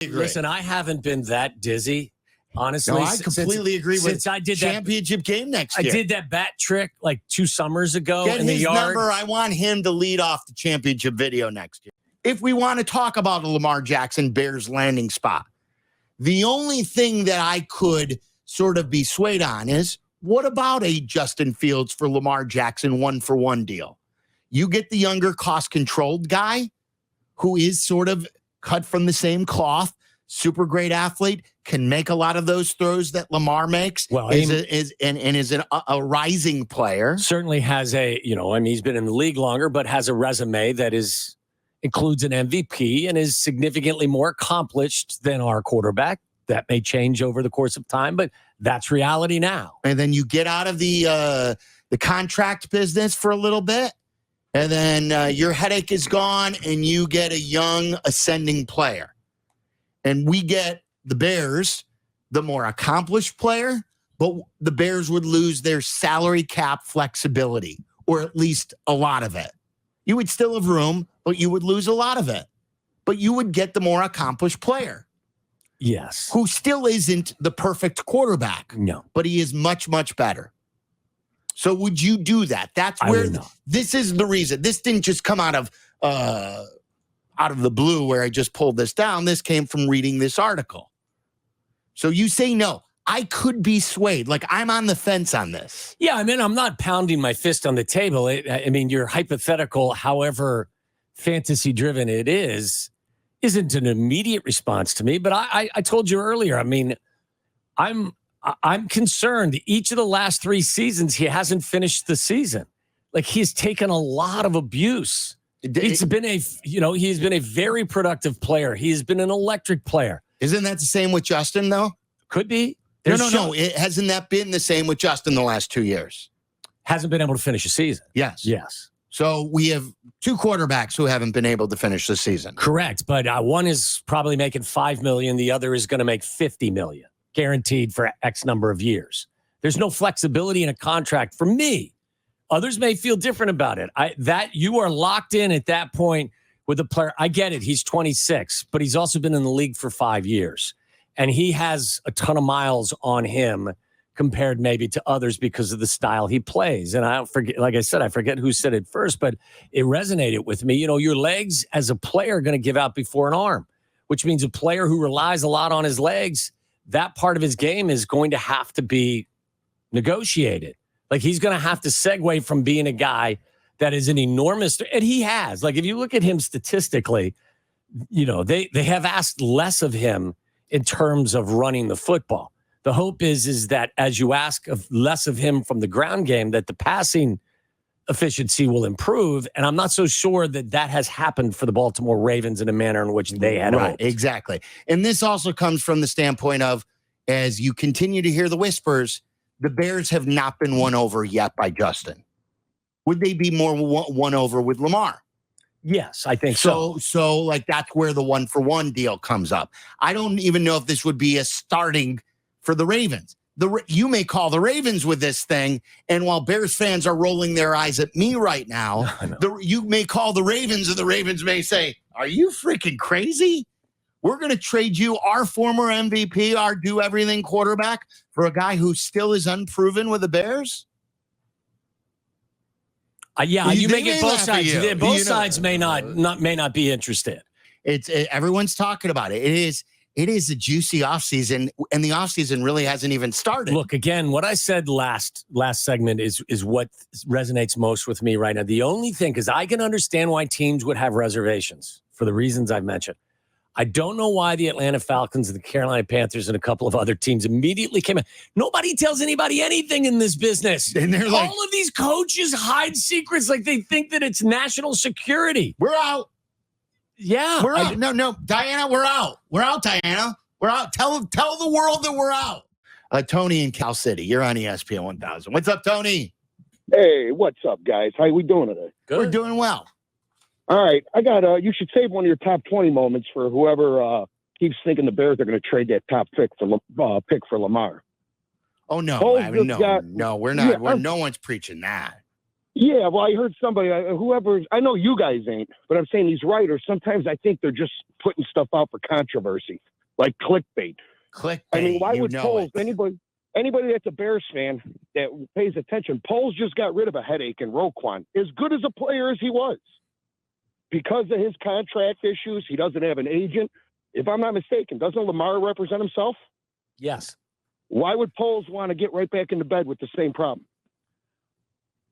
Listen, I haven't been that dizzy, honestly. No, I completely agree with since I did championship game next year. I did that bat trick like 2 summers ago Get in the his yard. number. I want him to lead off the championship video next year. If we want to talk about the Lamar Jackson Bears landing spot, the only thing that I could sort of be swayed on is, what about a Justin Fields for Lamar Jackson 1-for-1 deal? You get the younger, cost-controlled guy who is sort of cut from the same cloth, super great athlete, can make a lot of those throws that Lamar makes, is a rising player. Certainly has he's been in the league longer, but has a resume that includes an MVP and is significantly more accomplished than our quarterback. That may change over the course of time, but that's reality now. And then you get out of the contract business for a little bit, and then your headache is gone, and you get a young ascending player. And we get the Bears, the more accomplished player, but the Bears would lose their salary cap flexibility, or at least a lot of it. You would still have room, but you would lose a lot of it. But you would get the more accomplished player. Yes. Who still isn't the perfect quarterback. No. But he is much, much better. So would you do that? That's where this is the reason. This didn't just come out of the blue where I just pulled this down. This came from reading this article. So you say no. I could be swayed. Like, I'm on the fence on this. Yeah, I mean, I'm not pounding my fist on the table. Your hypothetical, however fantasy-driven it isn't an immediate response to me. But I told you earlier, I'm concerned. Each of the last 3 seasons, he hasn't finished the season. Like, he's taken a lot of abuse. He's been a very productive player. He's been an electric player. Isn't that the same with Justin, though? Could be. No. Hasn't that been the same with Justin the last 2 years? Hasn't been able to finish a season. Yes. So we have 2 quarterbacks who haven't been able to finish the season. Correct. But one is probably making $5 million. The other is going to make $50 million, guaranteed for X number of years. There's no flexibility in a contract for me. Others may feel different about it. You are locked in at that point with a player. I get it. He's 26, but he's also been in the league for 5 years. And he has a ton of miles on him compared maybe to others because of the style he plays. And I forget, like I said, I forget who said it first, but it resonated with me. Your legs as a player are going to give out before an arm, which means a player who relies a lot on his legs, that part of his game is going to have to be negotiated. Like, he's going to have to segue from being a guy that is an enormous, and he has. Like, if you look at him statistically, they have asked less of him in terms of running the football. The hope is that as you ask less of him from the ground game, that the passing efficiency will improve. And I'm not so sure that has happened for the Baltimore Ravens in a manner in which they had hoped. Exactly. And this also comes from the standpoint of, as you continue to hear the whispers, the Bears have not been won over yet by Justin. Would they be more won over with Lamar? Yes, I think so. So like, that's where the 1-for-1 deal comes up. I don't even know if this would be a starting for the Ravens. You may call the Ravens with this thing, and while Bears fans are rolling their eyes at me right now, you may call the Ravens, and the Ravens may say, "Are you freaking crazy? We're going to trade you our former MVP, our do-everything quarterback, for a guy who still is unproven with the Bears?" You may get both sides. Both sides may not be interested. Everyone's talking about it. It is a juicy offseason, and the offseason really hasn't even started. Look, again, what I said last segment is what resonates most with me right now. The only thing, because I can understand why teams would have reservations for the reasons I've mentioned. I don't know why the Atlanta Falcons and the Carolina Panthers and a couple of other teams immediately came in. Nobody tells anybody anything in this business. And they're like, all of these coaches hide secrets like they think that it's national security. We're out. Yeah. We're out. No, Diana, we're out. We're out, Diana. We're out. Tell the world that we're out. Tony in Cal City, you're on ESPN 1000. What's up, Tony? Hey, what's up, guys? How we doing today? Good. We're doing well. All right. I got you should save one of your top 20 moments for whoever keeps thinking the Bears are going to trade that top pick for Lamar. Oh, no. No, we're not. No one's preaching that. Yeah, well, I heard somebody, whoever, I know you guys ain't, but I'm saying these writers, sometimes I think they're just putting stuff out for controversy, like clickbait. Clickbait. I mean, why would Poles, it. anybody that's a Bears fan that pays attention, Poles just got rid of a headache in Roquan. As good as a player as he was, because of his contract issues, he doesn't have an agent. If I'm not mistaken, doesn't Lamar represent himself? Yes. Why would Poles want to get right back into bed with the same problem?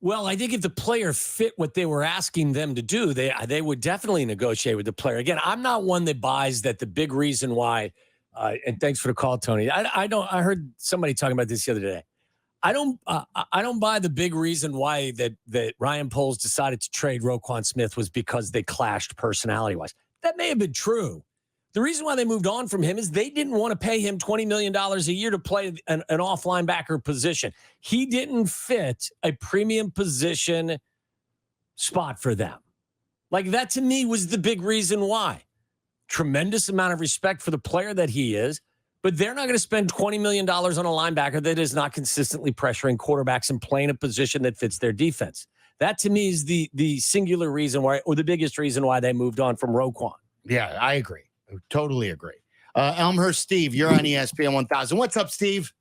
Well, I think if the player fit what they were asking them to do, they would definitely negotiate with the player. Again, I'm not one that buys that the big reason why, and thanks for the call, Tony. I heard somebody talking about this the other day. I don't buy the big reason why that Ryan Poles decided to trade Roquan Smith was because they clashed personality-wise. That may have been true. The reason why they moved on from him is they didn't want to pay him $20 million a year to play an off linebacker position. He didn't fit a premium position spot for them. Like, that to me was the big reason why. Tremendous amount of respect for the player that he is, but they're not going to spend $20 million on a linebacker that is not consistently pressuring quarterbacks and playing a position that fits their defense. That to me is the singular reason why, or the biggest reason why they moved on from Roquan. Yeah, I agree. Totally agree. Elmhurst Steve, you're on ESPN 1000. What's up, Steve?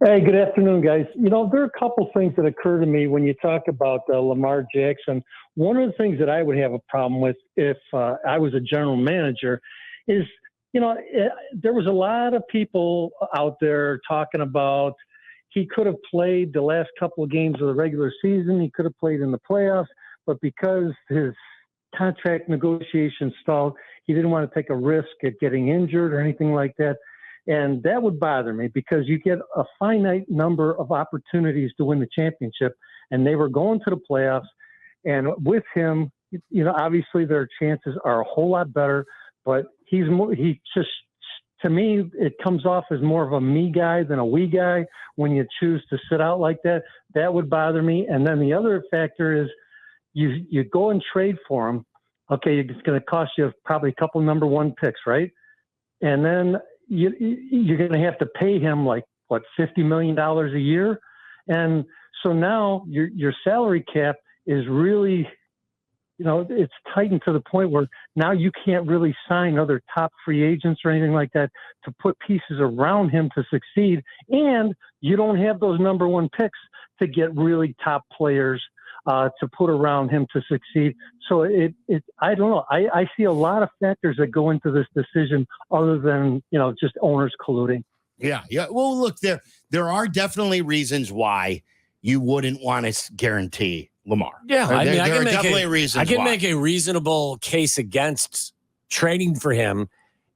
Hey, good afternoon, guys. You know, there are a couple things that occur to me when you talk about Lamar Jackson. One of the things that I would have a problem with if I was a general manager is, you know, there was a lot of people out there talking about he could have played the last couple of games of the regular season. He could have played in the playoffs, but because his contract negotiations stalled, he didn't want to take a risk at getting injured or anything like that. And that would bother me because you get a finite number of opportunities to win the championship, and they were going to the playoffs. And with him, you know, obviously their chances are a whole lot better, but he just, to me, it comes off as more of a me guy than a we guy when you choose to sit out like that. That would bother me. And then the other factor is you go and trade for him. Okay, it's going to cost you probably a couple number one picks, right? And then you're going to have to pay him like, what, $50 million a year? And so now your salary cap is really, you know, it's tightened to the point where now you can't really sign other top free agents or anything like that to put pieces around him to succeed. And you don't have those number one picks to get really top players to put around him to succeed. So I don't know. I see a lot of factors that go into this decision other than, you know, just owners colluding. Yeah. Well, look, there are definitely reasons why you wouldn't want to guarantee Lamar. Yeah, I mean, I can make a reasonable case against trading for him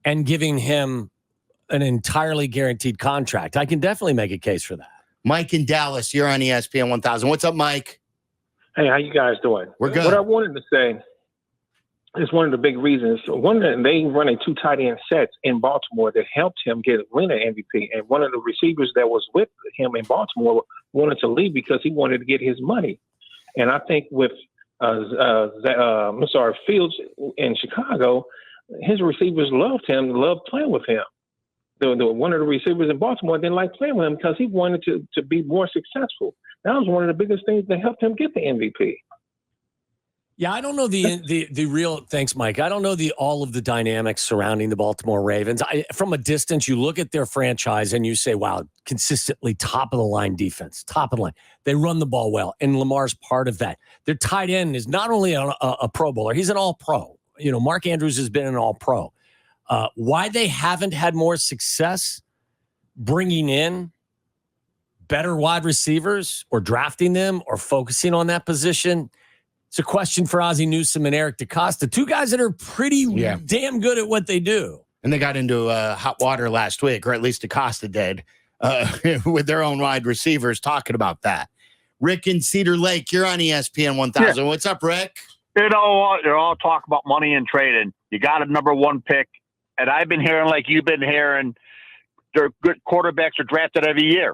and giving him an entirely guaranteed contract. I can definitely make a case for that. Mike in Dallas, you're on ESPN 1000. What's up, Mike? Hey, how you guys doing? We're good. What I wanted to say is one of the big reasons. One, they run a two tight end sets in Baltimore that helped him win an MVP. And one of the receivers that was with him in Baltimore wanted to leave because he wanted to get his money. And I think with Fields in Chicago, his receivers loved him, loved playing with him. One of the receivers in Baltimore didn't like playing with him because he wanted to be more successful. That was one of the biggest things that helped him get the MVP. Yeah, I don't know the real. Thanks, Mike. I don't know all of the dynamics surrounding the Baltimore Ravens. From a distance, you look at their franchise and you say, "Wow, consistently top of the line defense, top of the line. They run the ball well, and Lamar's part of that. Their tight end is not only a Pro Bowler; he's an All Pro. You know, Mark Andrews has been an All Pro. Why they haven't had more success bringing in better wide receivers or drafting them or focusing on that position? It's a question for Ozzie Newsome and Eric DeCosta, two guys that are pretty damn good at what they do. And they got into hot water last week, or at least DeCosta did, with their own wide receivers talking about that. Rick in Cedar Lake, you're on ESPN 1000. Yeah. What's up, Rick? You know, they're all talk about money and trading. You got a number one pick. And I've been hearing, like you've been hearing, they're good quarterbacks are drafted every year.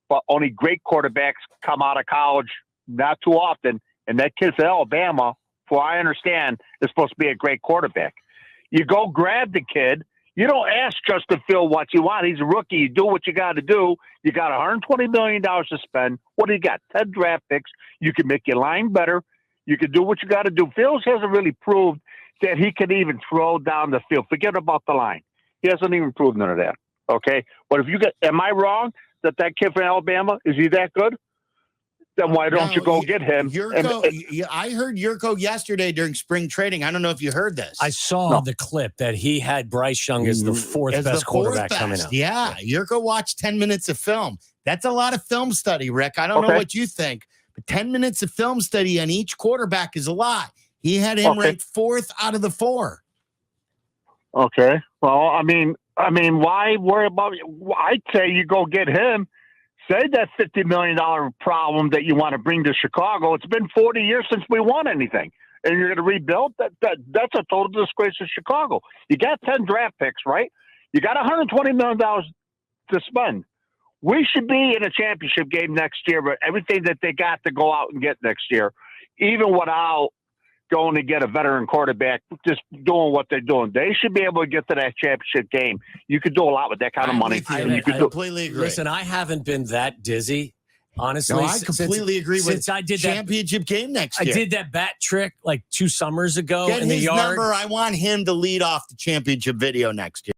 But only great quarterbacks come out of college not too often. And that kid's at Alabama, for I understand, is supposed to be a great quarterback. You go grab the kid, You don't ask Justin Field what you want. He's a rookie. You do what you got to do. You got $120 million to spend. What do you got? 10 draft picks. You can make your line better. You can do what you got to do. Fields hasn't really proved that he can even throw down the field. Forget about the line. He hasn't even proved none of that. Okay? But if you get, am I wrong that kid from Alabama, is he that good? Then why don't you go get him? I heard Yurko yesterday during spring training. I don't know if you heard this. I saw the clip that he had Bryce Young as the fourth best quarterback coming up. Yeah, Yurko watched 10 minutes of film. That's a lot of film study, Rick. I don't know what you think, but 10 minutes of film study on each quarterback is a lot. He had him ranked 4th out of the 4. Okay. Well, I mean, why worry about it? I'd say you go get him. Say that $50 million problem that you want to bring to Chicago. It's been 40 years since we won anything, and you're going to rebuild. That's a total disgrace to Chicago. You got 10 draft picks, right? You got $120 million to spend. We should be in a championship game next year, but everything that they got to go out and get next year, even without going to get a veteran quarterback, just doing what they're doing. They should be able to get to that championship game. You could do a lot with that kind of money. I completely agree. Listen, I haven't been that dizzy, honestly. No, I completely agree with since I did championship game next year. I did that bat trick like 2 summers ago Get in the his yard. number. I want him to lead off the championship video next year.